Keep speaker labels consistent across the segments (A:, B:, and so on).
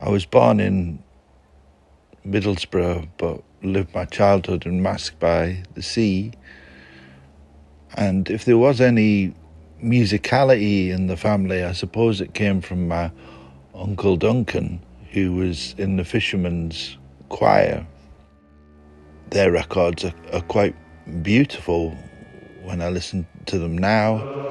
A: I was born in Middlesbrough, but lived my childhood in Mask by the Sea. And if there was any musicality in the family, I suppose it came from my Uncle Duncan, who was in the Fisherman's Choir. Their records are quite beautiful when I listen to them now.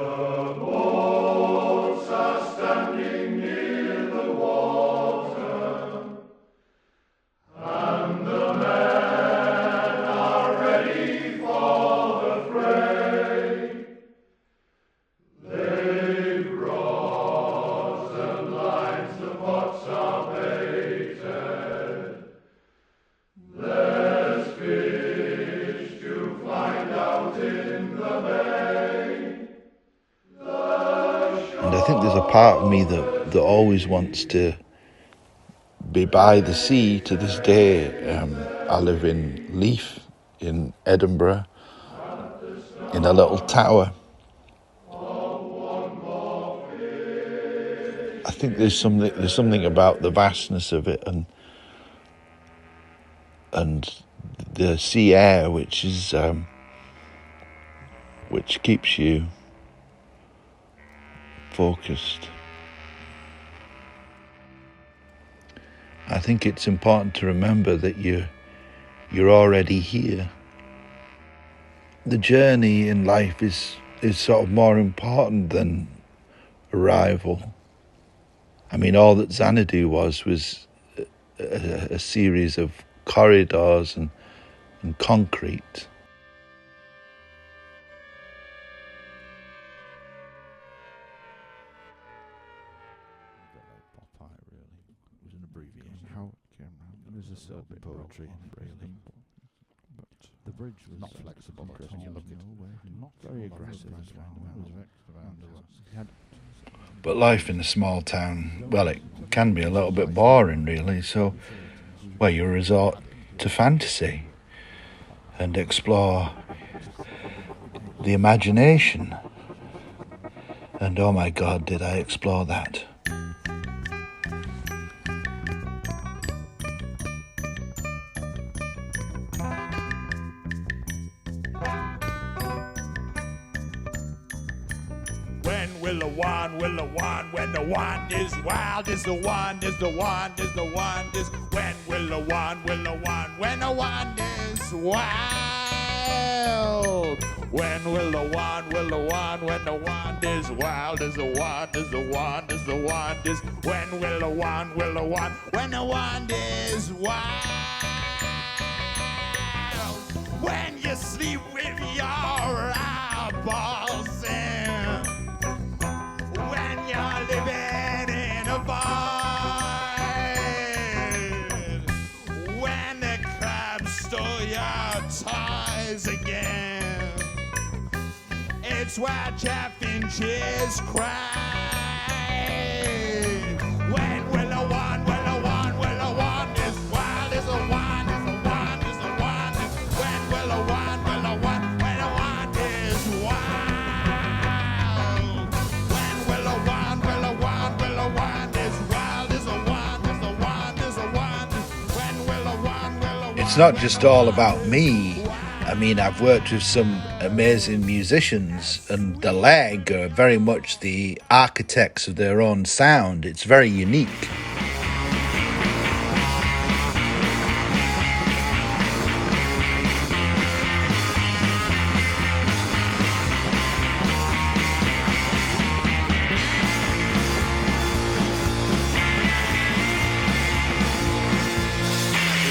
A: And I think there's a part of me that always wants to be by the sea to this day. I live in Leith in Edinburgh, in a little tower. I think there's something about the vastness of it and the sea air, which keeps you focused. I think it's important to remember that you're already here. The journey in life is sort of more important than arrival. I mean, all that Xanadu was a series of corridors and concrete.
B: Poetry, really. But the bridge was not flexible, Chris. You look at not very aggressive.
A: But life in a small town, well, it can be a little bit boring, really. So, well, you resort to fantasy and explore the imagination. And oh my God, did I explore that?
C: When the wand is wild, is the wand, is the wand, is the wand, is when will the wand, when the wand is wild. When will the wand, when the wand is wild, is the wand, is the wand, is the wand, is when will the wand, when the wand is wild. When you sleep with your eyeballs in, when you're living in a void, when the crabs stole your toys again, it's why Jeff and Chiz cry. When will the wand, will the wand, will the wand is wild, is the wand, is the wand, is the wand, is when will the wand, will the wand, when the wand is wild. When will the wand, will the wand, will the wand is wild, is the wand, is the wand, is the wand, when will the wand, will the wand.
A: It's not just all about me. I mean, I've worked with some amazing musicians, and the Leg are very much the architects of their own sound. It's very unique.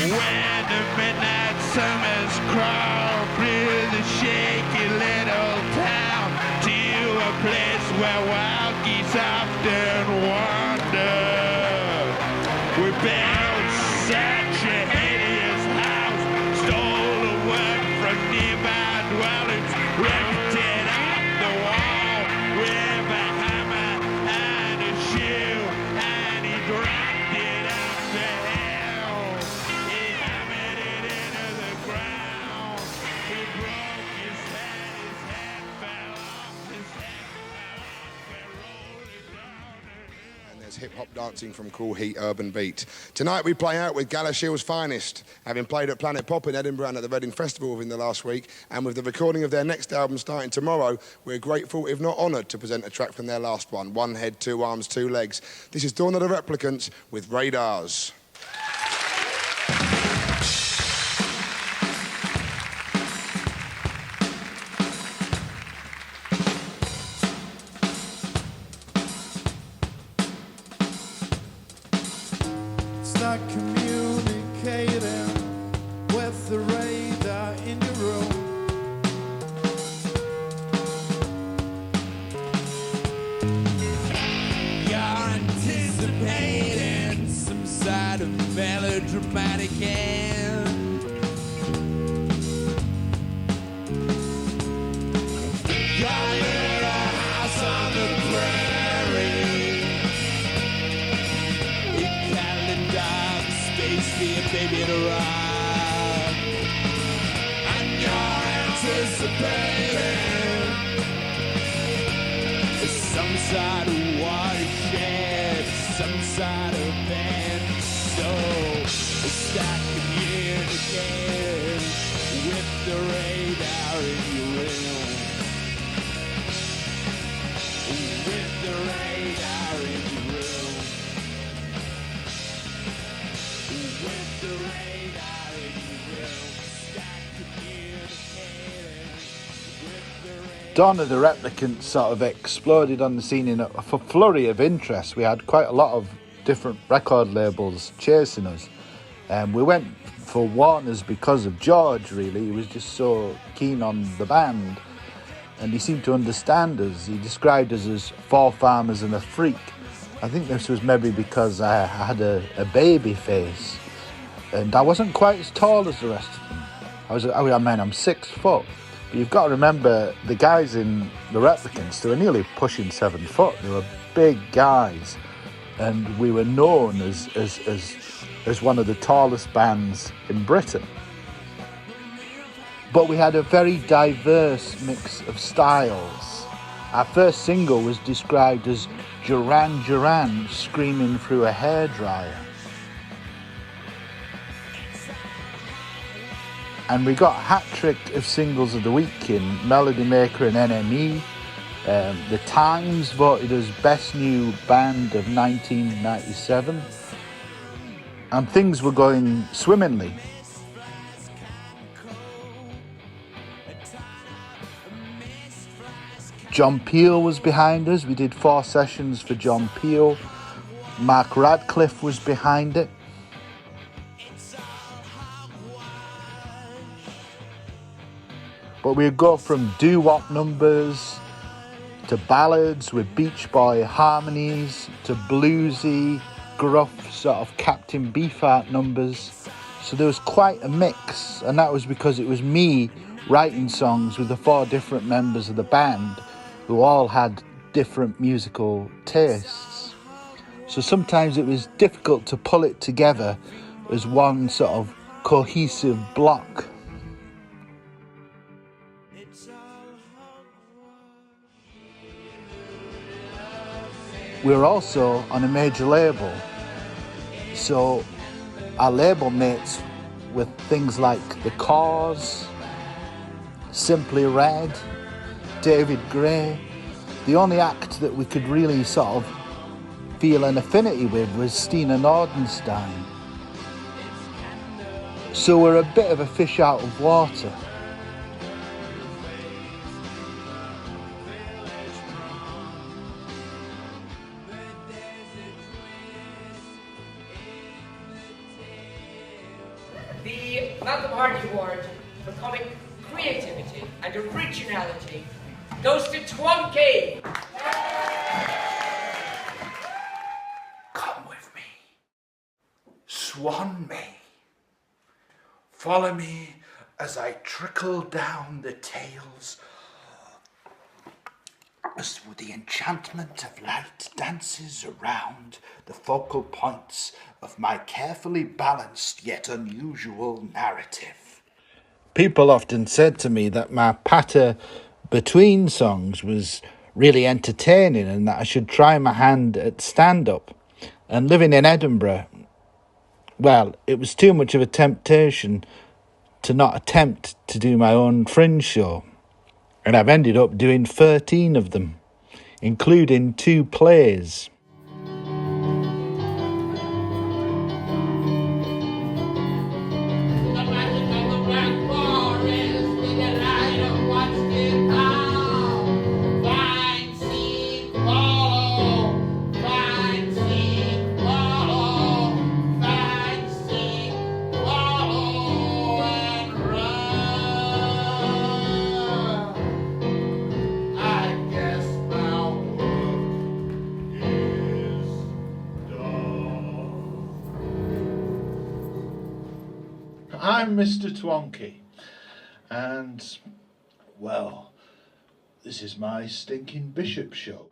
C: When the midnight summers crawl through the shaky little town to a place where wild geese often wander, we built such a hideous house, stole the wood from nearby dwellings, ripped it off the wall with a hammer and a shoe, and he dropped it up the hill. He hammered it into the ground.
D: hip-hop dancing from Cool Heat Urban Beat. Tonight we play out with Galashill's finest, having played at Planet Pop in Edinburgh and at the Reading Festival within the last week, and with the recording of their next album starting tomorrow, we're grateful, if not honoured, to present a track from their last one, One Head, Two Arms, Two Legs. This is Dawn of the Replicants with Radars.
C: Communicating with the radar in your room. You're anticipating some sort of melodramatic end. Your little house on the prairie. Your calendar space for your baby to rock, and you're anticipating some sort of watershed, some sort of band. So start communicating with the radar in your room, with the radar in your room.
A: Dawn of the Replicants sort of exploded on the scene in a flurry of interest. We had quite a lot of different record labels chasing us. We went for Warner's because of George, really. He was just so keen on the band, and he seemed to understand us. He described us as four farmers and a freak. I think this was maybe because I had a baby face, and I wasn't quite as tall as the rest of them. I'm 6 foot. But you've got to remember, the guys in the Replicants, they were nearly pushing 7 foot. They were big guys, and we were known as one of the tallest bands in Britain. But we had a very diverse mix of styles. Our first single was described as Duran Duran screaming through a hairdryer. And we got a hat-trick of singles of the week in Melody Maker and NME. The Times voted us Best New Band of 1997. And things were going swimmingly. John Peel was behind us. We did 4 sessions for John Peel. Mark Radcliffe was behind it. But we'd go from doo-wop numbers to ballads with Beach Boy harmonies to bluesy, gruff sort of Captain Beefheart numbers. So there was quite a mix, and that was because it was me writing songs with the 4 different members of the band who all had different musical tastes. So sometimes it was difficult to pull it together as one sort of cohesive block. We were also on a major label, so our label mates with things like The Cause, Simply Red, David Gray. The only act that we could really sort of feel an affinity with was Stina Nordenstein. So we're a bit of a fish out of water.
E: The Malcolm Hardy Award for comic creativity and originality goes to Twonky.
F: Come with me, swan me. Follow me as I trickle down the tales as the enchantment of light dances around the focal points of my carefully balanced yet unusual narrative.
A: People often said to me that my patter between songs was really entertaining and that I should try my hand at stand-up. And living in Edinburgh, well, it was too much of a temptation to not attempt to do my own fringe show. And I've ended up doing 13 of them, including 2 plays.
F: I'm Mr. Twonkey, and, well, this is my stinking bishop show.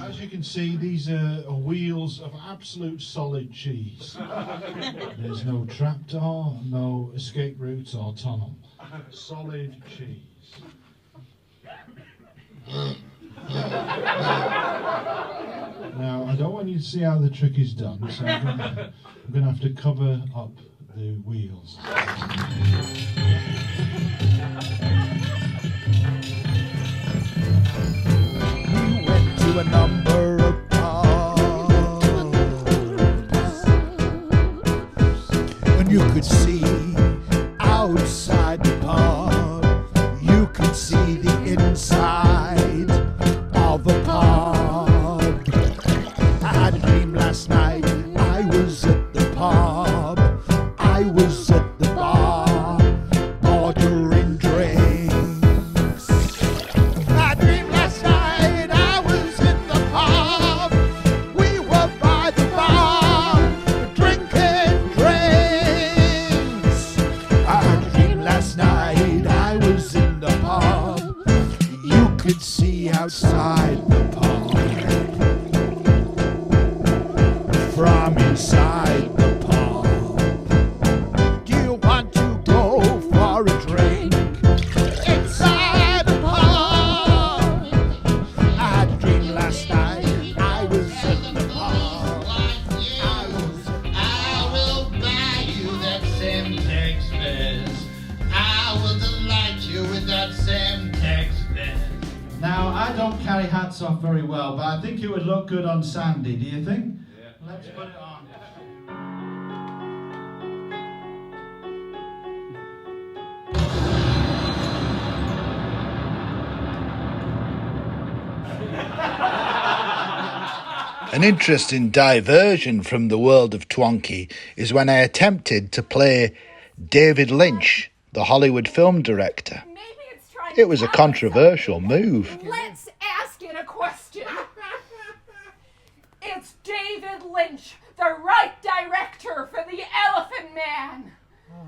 F: As you can see, these are wheels of absolute solid cheese. There's no trapdoor, no escape route or tunnel. Solid cheese. Now, I don't want you to see how the trick is done, so I'm going to have to cover up the wheels. We went to a number of pubs, and you could see outside the pub, you could see the inside of the pub. I had a dream last night, I was at the pub. I was at the bar, ordering drinks. I dreamed last night I was in the pub. We were by the bar, drinking drinks. I dreamed last night I was in the pub. You could see outside the pub from inside the pub. I don't carry hats off very well, but I think it would look good on Sandy, do you think? Yeah. Let's put it on.
A: An interesting diversion from the world of Twonkey is when I attempted to play David Lynch, the Hollywood film director. It was a controversial move.
G: Let's ask it a question. It's David Lynch, the right director for The Elephant Man.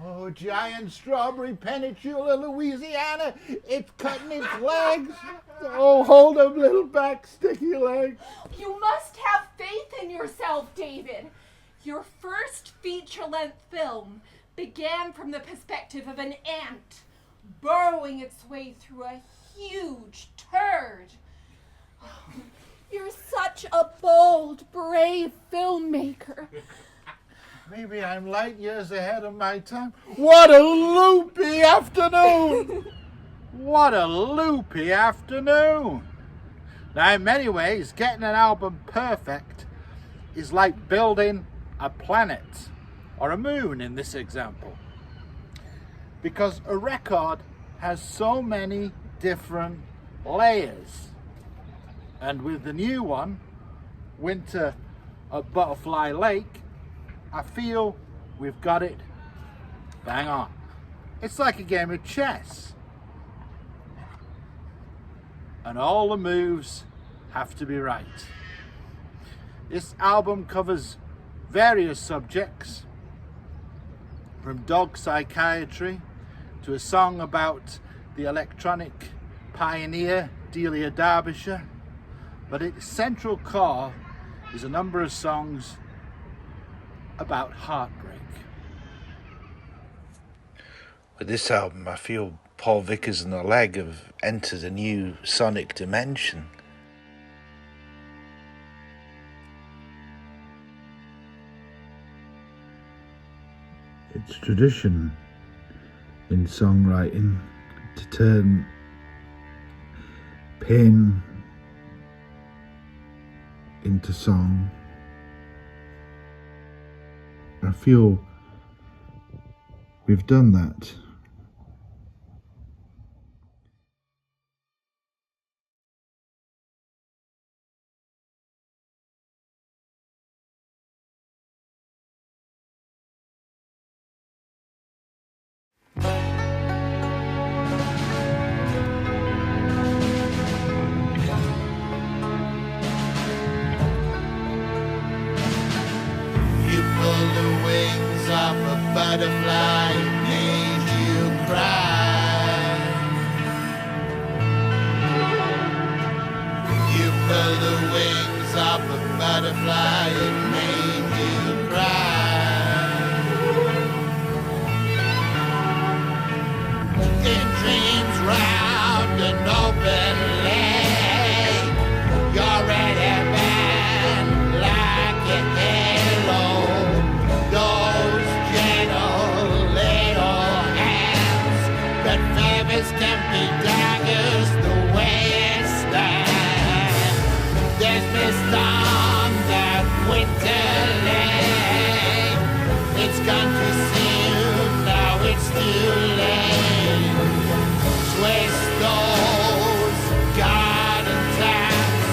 F: Oh, giant strawberry peninsula, Louisiana. It's cutting its legs. Oh, hold them little back sticky legs.
G: You must have faith in yourself, David. Your first feature-length film began from the perspective of an ant burrowing its way through a huge turd. You're such a bold, brave filmmaker.
F: Maybe I'm light years ahead of my time. What a loopy afternoon! What a loopy afternoon! Now, in many ways, getting an album perfect is like building a planet, or a moon in this example. Because a record has so many different layers. And with the new one, Winter at Butterfly Lake, I feel we've got it bang on. It's like a game of chess. And all the moves have to be right. This album covers various subjects, from dog psychiatry to a song about the electronic pioneer Delia Derbyshire, but its central core is a number of songs about heartbreak.
A: With this album, I feel Paul Vickers and the Leg have entered a new sonic dimension. It's tradition in songwriting to turn pain into song. I feel we've done that.
C: Butterfly made you cry. You pulled the wings off a butterfly, it made you cry. In dreams round an open lake, you're in heaven like a halo. Those can be daggers the way it stands. There's mist on that winter lake. It's gone too soon, now it's too late. Twist those garden taps,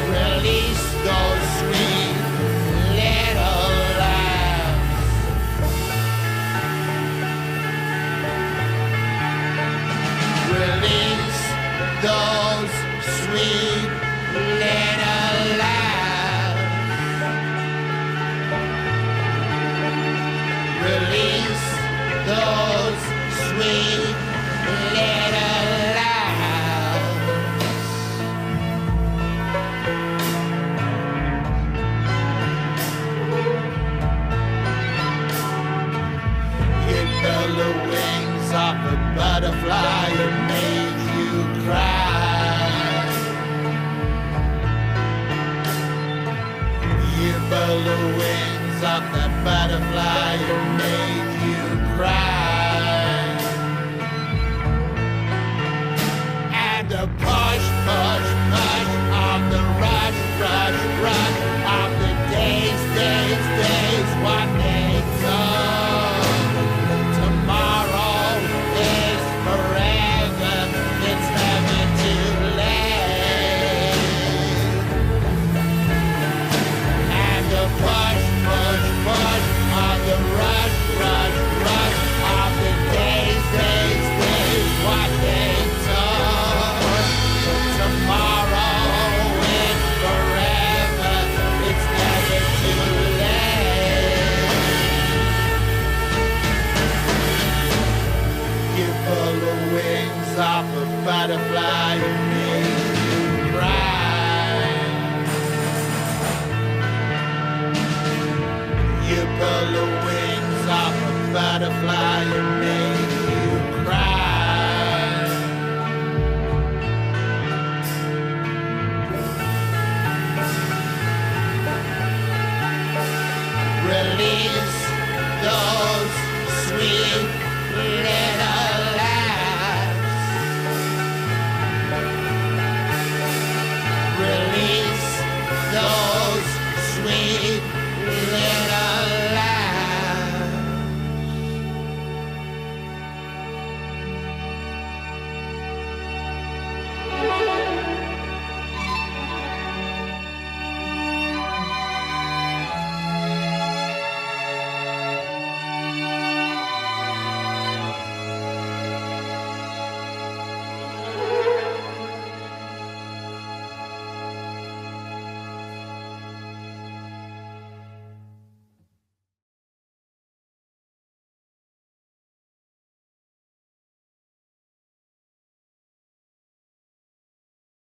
C: release those sweet little laughs. Release those sweet little laughs. Release those sweet little laughs. You build the wings off a butterfly, it made you cry. You build the wings off that butterfly, it made you cry. And the push, push, push of the rush, rush, rush of the days, days, days, what they took. Tomorrow is forever, it's never too late. And the push, push, push of the rush, rush, rush of the days, days, days, what they took. Tomorrow is forever, it's never too late. You pull the wings off a butterfly.